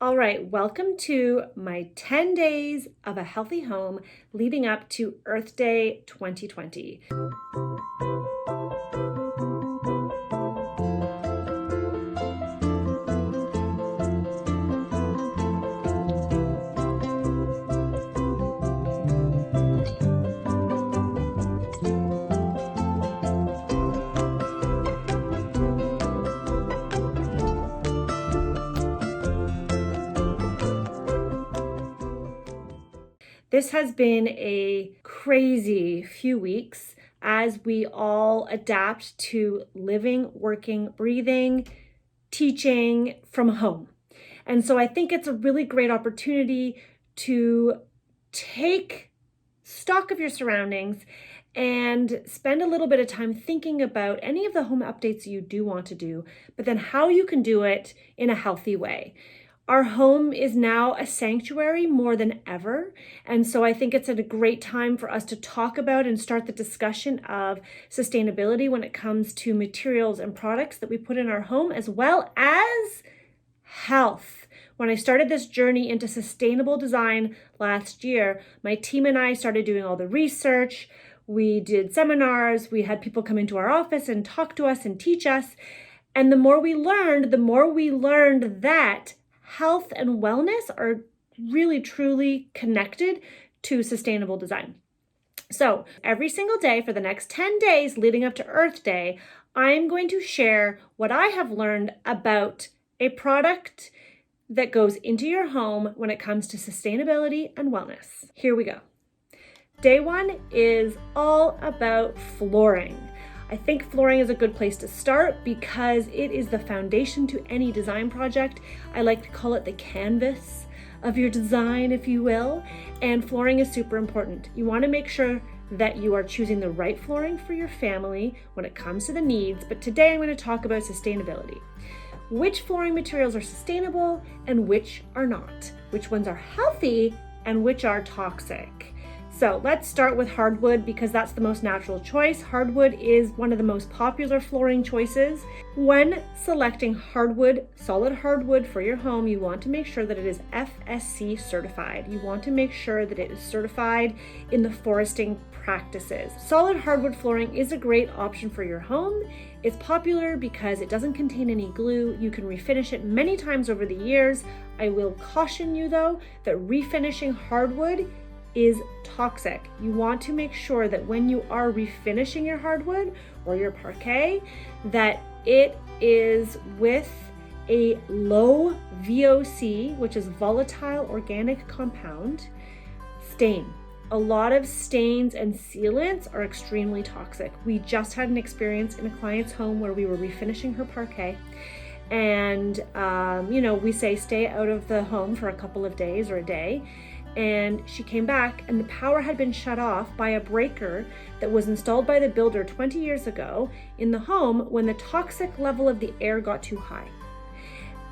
All right, welcome to my 10 days of a healthy home leading up to Earth Day 2020. This has been a crazy few weeks as we all adapt to living, working, breathing, teaching from home. And so I think it's a really great opportunity to take stock of your surroundings and spend a little bit of time thinking about any of the home updates you do want to do, but then how you can do it in a healthy way. Our home is now a sanctuary more than ever. And so I think it's a great time for us to talk about and start the discussion of sustainability when it comes to materials and products that we put in our home, as well as health. When I started this journey into sustainable design last year, my team and I started doing all the research. We did seminars. We had people come into our office and talk to us and teach us. And the more we learned that health and wellness are really, truly connected to sustainable design. So every single day for the next 10 days leading up to Earth Day, I'm going to share what I have learned about a product that goes into your home when it comes to sustainability and wellness. Here we go. Day one is all about flooring. I think flooring is a good place to start because it is the foundation to any design project. I like to call it the canvas of your design, if you will, and flooring is super important. You want to make sure that you are choosing the right flooring for your family when it comes to the needs, but today I'm going to talk about sustainability. Which flooring materials are sustainable and which are not? Which ones are healthy and which are toxic? So let's start with hardwood because that's the most natural choice. Hardwood is one of the most popular flooring choices. When selecting hardwood, solid hardwood for your home, you want to make sure that it is FSC certified. You want to make sure that it is certified in the foresting practices. Solid hardwood flooring is a great option for your home. It's popular because it doesn't contain any glue. You can refinish it many times over the years. I will caution you though that refinishing hardwood is toxic. You want to make sure that when you are refinishing your hardwood or your parquet, that it is with a low v.o.c, which is volatile organic compound, stain. A lot of stains and sealants are extremely toxic. We just had an experience in a client's home where we were refinishing her parquet. And, we say stay out of the home for a couple of days or a day. And she came back and the power had been shut off by a breaker that was installed by the builder 20 years ago in the home when the toxic level of the air got too high.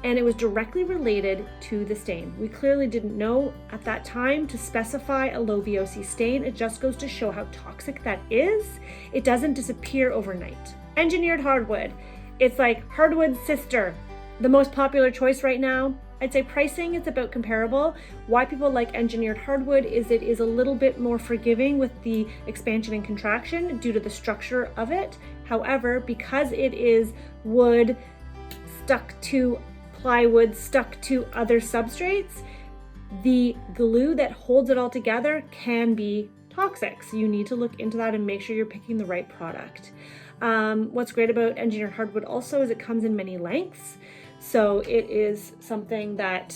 And it was directly related to the stain. We clearly didn't know at that time to specify a low VOC stain. It just goes to show how toxic that is. It doesn't disappear overnight. Engineered hardwood. It's like hardwood's sister. The most popular choice right now. I'd say pricing is about comparable. Why people like engineered hardwood is it is a little bit more forgiving with the expansion and contraction due to the structure of it. However, because it is wood stuck to plywood, stuck to other substrates, the glue that holds it all together can be toxic. So you need to look into that and make sure you're picking the right product. What's great about engineered hardwood also is it comes in many lengths. So it is something that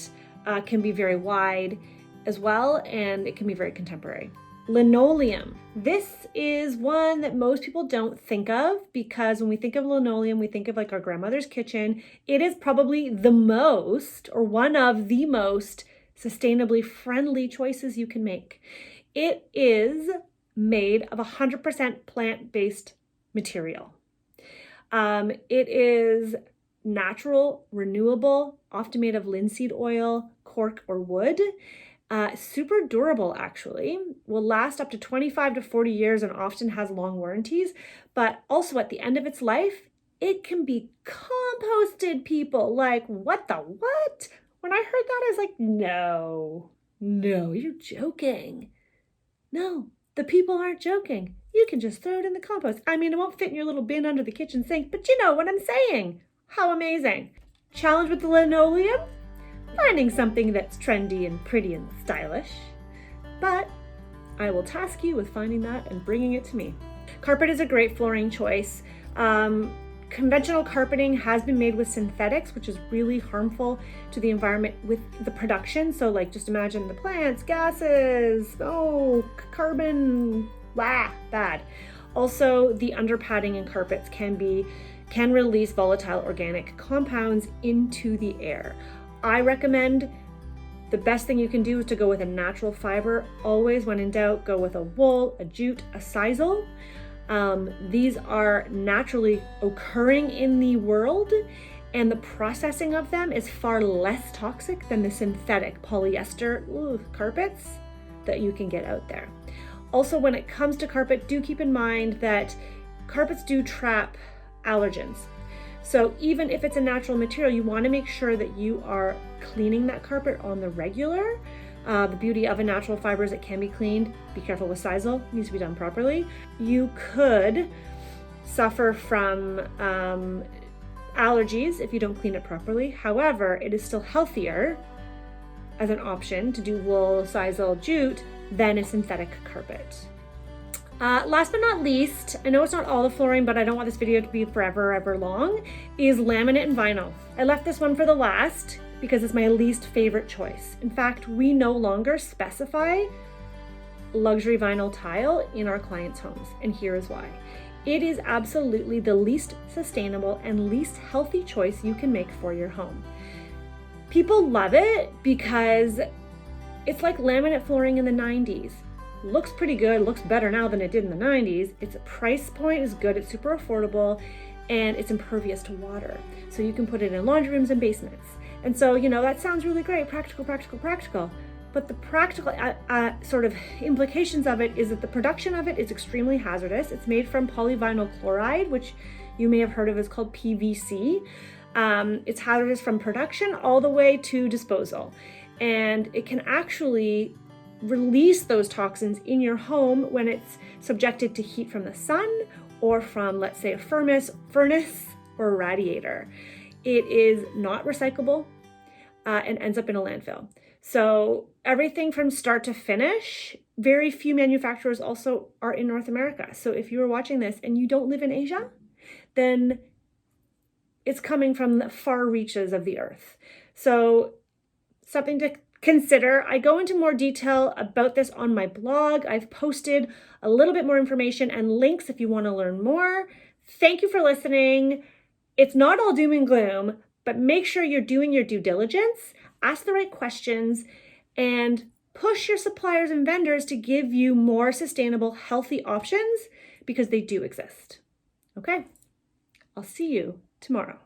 can be very wide as well, and it can be very contemporary. Linoleum. This is one that most people don't think of because when we think of linoleum, we think of like our grandmother's kitchen. It is probably the most or one of the most sustainably friendly choices you can make. It is made of 100% plant-based material. It is natural, renewable, often made of linseed oil, cork, or wood. Super durable, actually. Will last up to 25 to 40 years and often has long warranties. But also at the end of its life, it can be composted, people. Like, what the what? When I heard that, I was like, no, you're joking. No, the people aren't joking. You can just throw it in the compost. I mean, it won't fit in your little bin under the kitchen sink, but you know what I'm saying. How amazing. Challenge with the linoleum? Finding something that's trendy and pretty and stylish. But I will task you with finding that and bringing it to me. Carpet is a great flooring choice. Conventional carpeting has been made with synthetics, which is really harmful to the environment with the production. So like, just imagine the plants, gases, carbon, bad. Also, the underpadding in carpets can release volatile organic compounds into the air. I recommend the best thing you can do is to go with a natural fiber. Always, when in doubt, go with a wool, a jute, a sisal. These are naturally occurring in the world, and the processing of them is far less toxic than the synthetic polyester carpets that you can get out there. Also, when it comes to carpet, do keep in mind that carpets do trap allergens. So even if it's a natural material, you want to make sure that you are cleaning that carpet on the regular. The beauty of a natural fiber is it can be cleaned. Be careful with sisal, it needs to be done properly. You could suffer from allergies if you don't clean it properly. However, it is still healthier as an option to do wool, sisal, jute than a synthetic carpet. Last but not least, I know it's not all the flooring, but I don't want this video to be ever long, is laminate and vinyl. I left this one for the last because it's my least favorite choice. In fact, we no longer specify luxury vinyl tile in our clients' homes, and here is why. It is absolutely the least sustainable and least healthy choice you can make for your home. People love it because it's like laminate flooring in the 90s. Looks pretty good, looks better now than it did in the 90s. Its price point is good, it's super affordable, and it's impervious to water. So you can put it in laundry rooms and basements. And so, you know, that sounds really great, practical. But the practical sort of implications of it is that the production of it is extremely hazardous. It's made from polyvinyl chloride, which you may have heard of as called P.V.C. It's hazardous from production all the way to disposal. And it can actually release those toxins in your home when it's subjected to heat from the sun or from, let's say, a furnace or a radiator. It is not recyclable and ends up in a landfill. So everything from start to finish, very few manufacturers also are in North America. So if you are watching this and you don't live in Asia, then it's coming from the far reaches of the earth. So something to consider. I go into more detail about this on my blog. I've posted a little bit more information and links if you want to learn more. Thank you for listening. It's not all doom and gloom, but make sure you're doing your due diligence, ask the right questions, and push your suppliers and vendors to give you more sustainable, healthy options because they do exist. Okay, I'll see you tomorrow.